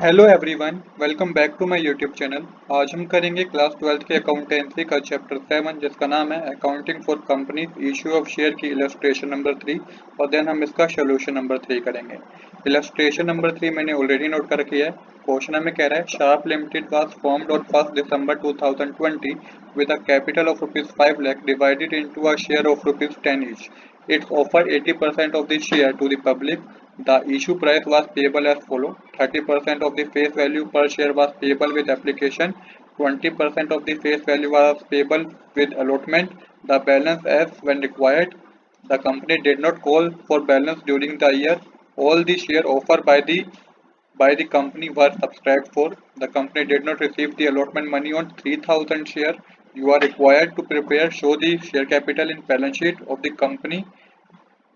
Hello everyone, welcome back to my YouTube channel. आज हम करेंगे क्लास 12th के अकाउंटेंसी का चैप्टर 7 जिसका नाम है accounting for companies issue of share की इलस्ट्रेशन नंबर 3 और देन हम इसका सोल्यूशन नंबर 3 करेंगे। इलस्ट्रेशन नंबर 3 मैंने ऑलरेडी नोट कर रखी है। क्वेश्चन हमें कह रहा है sharp limited was formed on 1st December 2020 with a capital of rupees 5 lakh divided into a share of rupees 10 each. It offered 80% of the share to the public. The issue price was payable as follows: 30% of the face value per share was payable with application, 20% of the face value was payable with allotment, the balance as when required. The company did not call for balance during the year. All the share offered by the company were subscribed for. The company did not receive the allotment money on 3000 share. You are required to show the share capital in balance sheet of the company.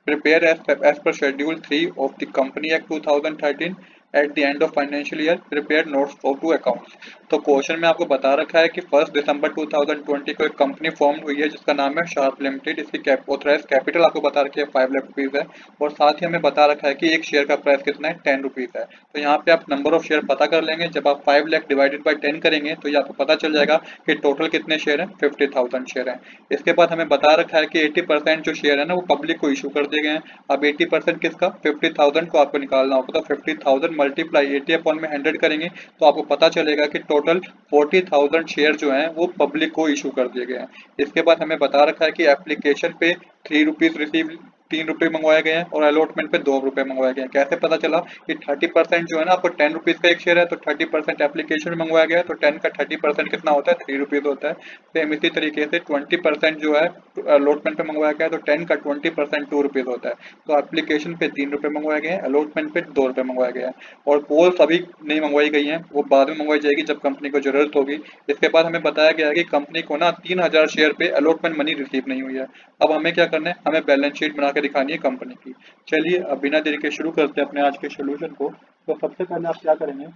Prepare as per Schedule 3 of the Company Act 2013 at the end of financial year. Prepare notes for two accounts. तो question में आपको बता रखा है कि 1 दिसंबर 2020 को एक company form हुई है जिसका नाम है शार्प लिमिटेड। इसकी ऑथराइज कैपिटल आपको बता रखी है 5 लाख रुपीज है और साथ ही हमें बता रखा है कि एक शेयर का प्राइस कितना है 10 रुपीज है। तो यहाँ पे आप नंबर ऑफ शेयर पता कर लेंगे। जब आप 5 लाख डिवाइडेड बाई 10 करेंगे तो ये आपको पता चल जाएगा कि टोटल कितने शेयर हैं, 50,000 शेयर हैं। इसके बाद हमें बता रखा है कि 80% जो शेयर है ना वो पब्लिक को इशू कर दिए गए हैं। अब 80% किसका, 50,000 को आपको निकालना होगा। तो 50,000 मल्टीप्लाई 80 अपॉन में 100 करेंगे तो आपको पता चलेगा कि टोटल 40,000 शेयर जो हैं वो पब्लिक को इशू कर दिए गए हैं। इसके बाद हमें बता रखा है कि एप्लीकेशन पे 3 रुपीज रिसीव 3 रुपये मंगवाए गए हैं और अलॉटमेंट पे 2 रुपये मंगवाए गए हैं। कैसे पता चला कि 30% जो है ना, आपको 10 रुपीज का एक शेयर है तो 30% एप्लीकेशन में मंगवाया गया है, तो 10 का 30% कितना होता है, 3 रुपीज होता है। सेम इसी तरीके से 20% जो है अलॉटमेंट पे मंगवाया गया है तो 10 का 20% 2 रुपीज होता है। तो एप्लीकेशन पे 3 रुपये मंगवाए गए हैं, अलॉटमेंट पे 2 रुपये मंगवाए गए हैं। और पोल्स अभी नहीं मंगवाई गई हैं, वो बाद में मंगवाई जाएगी जब कंपनी को जरूरत होगी। इसके बाद हमें बताया गया है कि कंपनी को ना 3,000 शेयर पे अलॉटमेंट मनी रिसीव नहीं हुई है। अब हमें क्या करना है, हमें बैलेंस शीट बना के दिखानी है कंपनी की। चलिए अब बिना देरी के शुरू करते हैं अपने आज के सोल्यूशन को। तो सबसे पहले आप क्या करेंगे,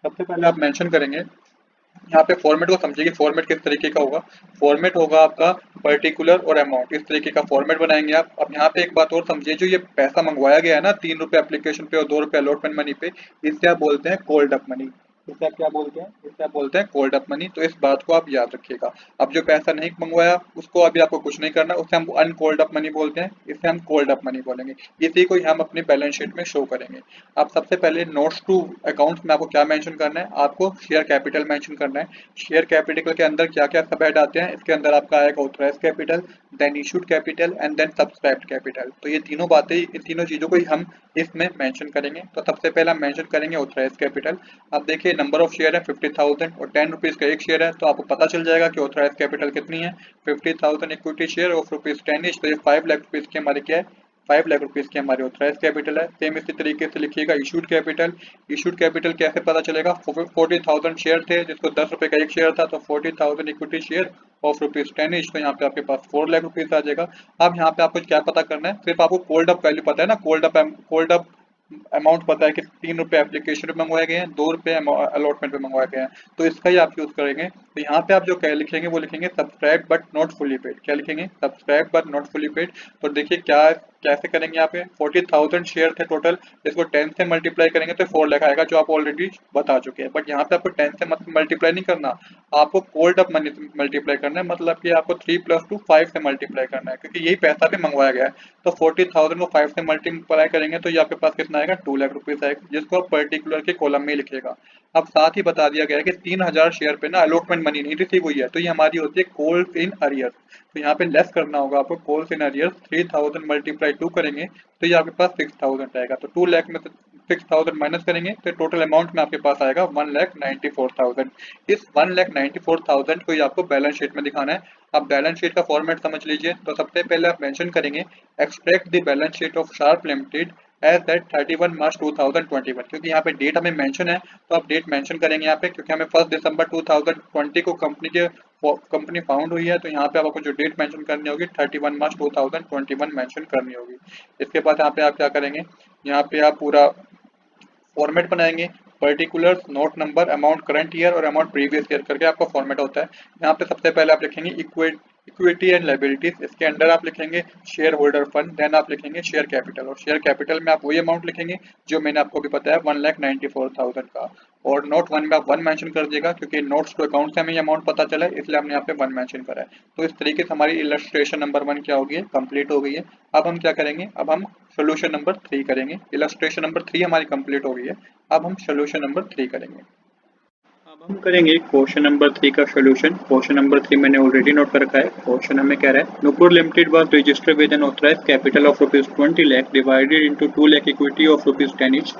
सबसे पहले आप मेंशन करेंगे यहाँ पे फॉर्मेट को समझिए कि फॉर्मेट किस तरीके का होगा। फॉर्मेट होगा आपका पर्टिकुलर और अमाउंट, इस तरीके का फॉर्मेट बनाएंगे आप। अब यहाँ पे एक बात और समझिए, जो ये पैसा मंगवाया गया है ना 3 रुपये एप्लीकेशन पे और 2 रुपये अलॉटमेंट मनी पे, इससे आप बोलते हैं कोल्ड अप मनी। इसे आप क्या बोलते हैं, इसे आप बोलते हैं कोल्ड अप मनी। तो इस बात को आप याद रखिएगा। अब जो पैसा नहीं मंगवाया उसको अभी आपको कुछ नहीं करना, उसे हम अनकोल्ड अप मनी बोलते हैं, इसे हम कोल्ड अप मनी बोलेंगे। इसी को ही हम अपनी बैलेंस शीट में शो करेंगे। अब सबसे पहले नोट्स टू अकाउंट्स में आपको क्या मेंशन करना है, आपको शेयर कैपिटल मेंशन करना है। शेयर कैपिटल के अंदर क्या क्या सब हेड आते हैं, इसके अंदर आपका आएगा authorise capital, then issued capital and then subscribed capital. तो ये तीनों बातें, इन तीनों चीजों को ही हम इसमें मेंशन करेंगे। तो सबसे पहले हम मेंशन करेंगे ऑथराइज कैपिटल। अब देखिए नंबर ऑफ शेयर है 50,000 और 10 रुपीज का एक शेयर है, तो आपको पता चल जाएगा कि ऑथराइज कैपिटल कितनी है, 50,000 equity share of rupees 10 etch. तो ये 5 लाख रुपीज की हमारी क्या है, 5 लाख रुपीज की हमारी ऑथराइज कैपिटल है। सेम इसी तरीके से लिखिएगा इशूड कैपिटल। इशूड कैपिटल कैसे पता चलेगा, 40,000 शेयर थे जिसको 10 रुपए का एक शेयर था, तो 40,000 equity share of rupees 10 etch. तो यहाँ पे आपके पास 4 लाख रुपीज आ जाएगा। अब यहाँ पे आपको क्या पता करना है, सिर्फ आपको कोल्ड अप वैल्यू पता है ना, कोल्ड अप अमाउंट पता है कि 3 रुपये एप्लीकेशन पे मंगवाए गए हैं, 2 रुपये अलॉटमेंट पे मंगवाए गए हैं, तो इसका ही आप यूज करेंगे। तो यहाँ पे आप जो क्या लिखेंगे वो लिखेंगे subscribe but not fully paid. क्या लिखेंगे, subscribe but not fully paid. तो देखिए क्या कैसे करेंगे, यहाँ पे 40,000 शेयर थे टोटल, इसको 10 से मल्टीप्लाई करेंगे तो 4 लाख आएगा, जो आप ऑलरेडी बता चुके हैं। बट यहाँ पे आपको 10 से मल्टीप्लाई नहीं करना, आपको कोल्ड अप मनी से मल्टीप्लाई करना है। मतलब कि आपको 3 + 2 5 से मल्टीप्लाई करना है, क्योंकि यही पैसा भी मंगवाया गया है। तो 40,000 को 5 से मल्टीप्लाई करेंगे तो ये आपके पास कितना आएगा, 2 लाख रुपीज आएगा, जिसको आप पर्टिकुलर के कॉलम में लिखिएगा। अब साथ ही बता दिया गया है कि 3,000 शेयर पे ना अलॉटमेंट मनी नहीं रिसीव हुई है, तो ये हमारी होती है कॉल्स इन अरियर। तो यहाँ पे लेस करना होगा आपको, कॉल्स इन अरियर 3,000 मल्टीप्लाई 2 करेंगे तो ये आपके पास 6,000 आएगा। तो 2 लाख में से 6,000 माइनस करेंगे तो टोटल अमाउंट में आपके पास आएगा 1,94,000। इस 1,94,000 को ही आपको बैलेंस शीट में दिखाना है। अब बैलेंस शीट का फॉर्मेट समझ लीजिए। तो सबसे पहले आप मेंशन करेंगे extract the balance sheet of sharp limited as that 31 March 2021, क्योंकि यहाँ पे डेट हमें मेंशन है तो आप डेट मेंशन करेंगे यहाँ पे, क्योंकि हमें 1 दिसंबर 2020 को कंपनी फाउंड हुई है। तो यहाँ पे आपको जो डेट मेंशन करनी होगी 31 मार्च 2021 मेंशन करनी होगी। इसके बाद यहाँ पे आप क्या करेंगे, यहाँ पे आप पूरा फॉर्मेट बनाएंगे, particulars, note number, amount current year और अमाउंट प्रीवियस ईयर करके आपका फॉर्मेट होता है। यहाँ पे सबसे पहले आप लिखेंगे इक्विटी एंड लायबिलिटीज, इसके अंडर आप लिखेंगे शेयर होल्डर फंड, देन आप लिखेंगे शेयर कैपिटल, और शेयर कैपिटल में आप वही अमाउंट लिखेंगे जो मैंने आपको भी बताया 1,94,000 का। और नोट वन में आप वन मेंशन कर दिएगा, क्योंकि नोट्स टू अकाउंट से हमें ये अमाउंट पता चला है, इसलिए हमने यहाँ पे वन मेंशन करा है। तो इस तरीके से हमारी इलस्ट्रेशन नंबर 1 क्या होगी, कंप्लीट हो गई है। अब हम क्या करेंगे, अब हम सोल्यूशन नंबर 3 करेंगे। इलस्ट्रेशन नंबर 3 हमारी कंप्लीट हो गई है, अब हम सोल्यूशन नंबर 3 करेंगे। अब हम करेंगे क्वेश्चन नंबर 3 का सोल्यूशन। क्वेश्चन नंबर 3 मैंने ऑलरेडी नोट कर रखा है। क्वेश्चन हमें कह रहा है, Nupur limited was registered with N authorised capital of ₹20 lakh divided into 2 lakh equity of ₹10 each.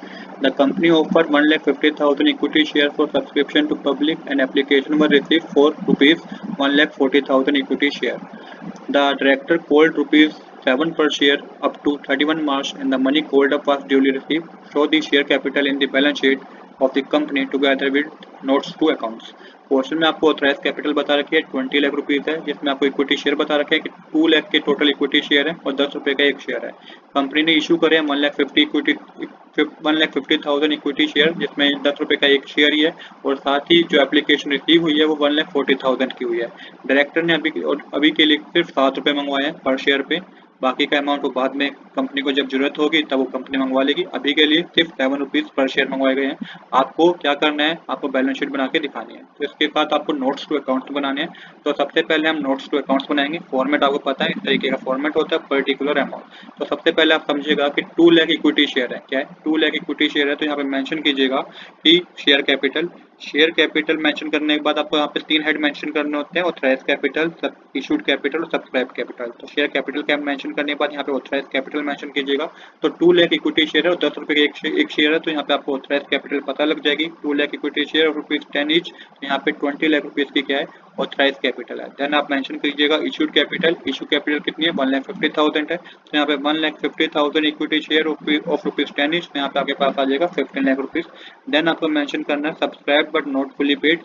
The company offered 1,50,000 equity share for subscription to public, and application was received for ₹1,40,000 equity share. The director called ₹7 per share up to 31 March, and the money called up was duly received. Show the share capital in the balance sheet of the company together with notes to accounts. Question में आपको authorise capital बता रखी है 20 lakh rupees है, जिसमें आपको equity share बता रखा है कि 2 लाख के टोटल इक्विटी शेयर है और 10 रुपए का एक शेयर है। कंपनी ने इशू करे 1,50,000 इक्विटी शेयर, जिसमें 10 रुपए का एक शेयर ही है, और साथ ही जो एप्लीकेशन रिसीव हुई है वो 1,40,000 की हुई है। डायरेक्टर ने अभी के लिए सिर्फ 7 रुपए मंगवाए हैं पर शेयर पे, बाकी का अमाउंट वो बाद में कंपनी को जब जरूरत होगी तब वो कंपनी मंगवा लेगी। अभी के लिए सिर्फ 7 रुपीज पर शेयर मंगवाए गए हैं। आपको क्या करना है, आपको बैलेंस शीट बना के दिखानी है। तो इसके बाद आपको नोट्स टू अकाउंट्स बनाने हैं। तो सबसे पहले हम नोट्स टू अकाउंट्स बनाएंगे। फॉर्मेट आपको पता है, इस तरीके का फॉर्मेट होता है, पर्टिकुलर अमाउंट। तो सबसे पहले आप समझिएगा कि 2 लाख इक्विटी शेयर है। क्या है, 2 लाख इक्विटी शेयर है, तो यहाँ पे मेंशन कीजिएगा कि शेयर कैपिटल मेंशन करने के बाद आपको यहाँ पे 3 हेड मेंशन करने होते हैं, ऑथराइज कैपिटल, इशूड कैपिटल और सब्सक्राइब कैपिटल। तो शेयर कैपिटल का मेंशन करने के बाद यहाँ पे ऑथराइज कैपिटल मेंशन कीजिएगा। तो 2 लाख इक्विटी शेयर है और 10 रुपए का एक शेयर है, तो यहाँ पे आपको ऑथराइज कैपिटल पता लग जाएगी। 2 लाख इक्विटी शेयर और ₹10 each, तो यहाँ पे 20 लाख रुपीज की क्या है, ऑथराइज कैपिटल है। देन आप मेंशन कीजिएगा इशूड कैपिटल। इशू कैपिटल कितनी है, 1,50,000 है, तो यहाँ पे 1,50,000 इक्विटी शेयर ऑफ ₹10 each, तो यहाँ पे आपके पास आ जाएगा 15 लाख रुपीज। देन आपको मेंशन करना है subscribe but not fully paid.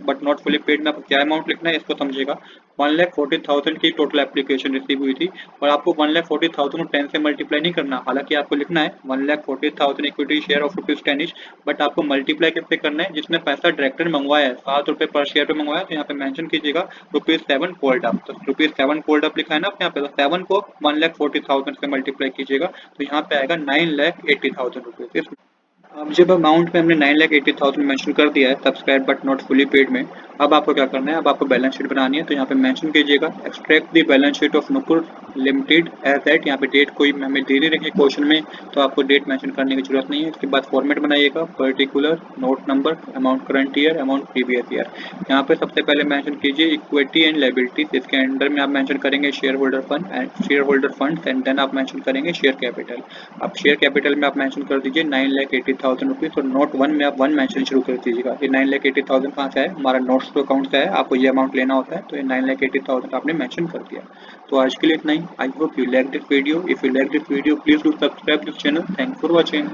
But not fully paid में आपको क्या अमाउंट लिखना है, इसको समझिएगा। 1,40,000 की टोटल एप्लीकेशन रिसीव हुई थी, और आपको 1,40,000 को 10 से मल्टीप्लाई नहीं करना। हालांकि आपको लिखना है 1,40,000 equity share of ₹10 each, but आपको मल्टीप्लाई किससे करना है, जिसने पैसा डायरेक्टर ने मंगवाया है, 7 रुपए पर शेयर पे मंगवाया, तो यहाँ पे मेंशन कीजिएगा ₹7 कॉल्ड अप। तो ₹7 कॉल्ड अप लिखा है ना आपने यहाँ पे, तो 7 को 1,40,000 से मल्टीप्लाई कीजिएगा, तो यहाँ पे आएगा 9,80,000 रुपीज। अब जब अमाउंट में हमने 9,80,000 मेंशन कर दिया है subscribe but not fully paid में, अब आपको क्या करना है, अब आपको बैलेंस शीट बनानी है। तो यहाँ पे मेंशन कीजिएगा extract the balance sheet of Nupur limited as that. यहाँ पे डेट कोई हमें दे नहीं रखी क्वेश्चन में, तो आपको डेट मेंशन करने की जरूरत नहीं है। इसके बाद फॉर्मेट बनाइएगा, particular, note number, amount current year, amount previous year. यहाँ पे सबसे पहले मेंशन कीजिए इक्विटी एंड लायबिलिटीज। इसके अंडर में आप मेंशन करेंगे share holder fund and then आप मेंशन करेंगे शेयर कैपिटल। अब शेयर कैपिटल में आप मेंशन कर दीजिए 9,80,000 रुपीज, और नोट 1 में आप 1 मेंशन शुरू कर दीजिएगा। ये 9,80,000 कहाँ से है, हमारा नोट्स टू अकाउंट से है, आपको ये अमाउंट लेना होता है, तो ये 9,80,000 आपने मेंशन कर दिया। तो आज के लिए इतना ही। I hope you like this video. If you like this video please do subscribe this channel. Thanks for watching.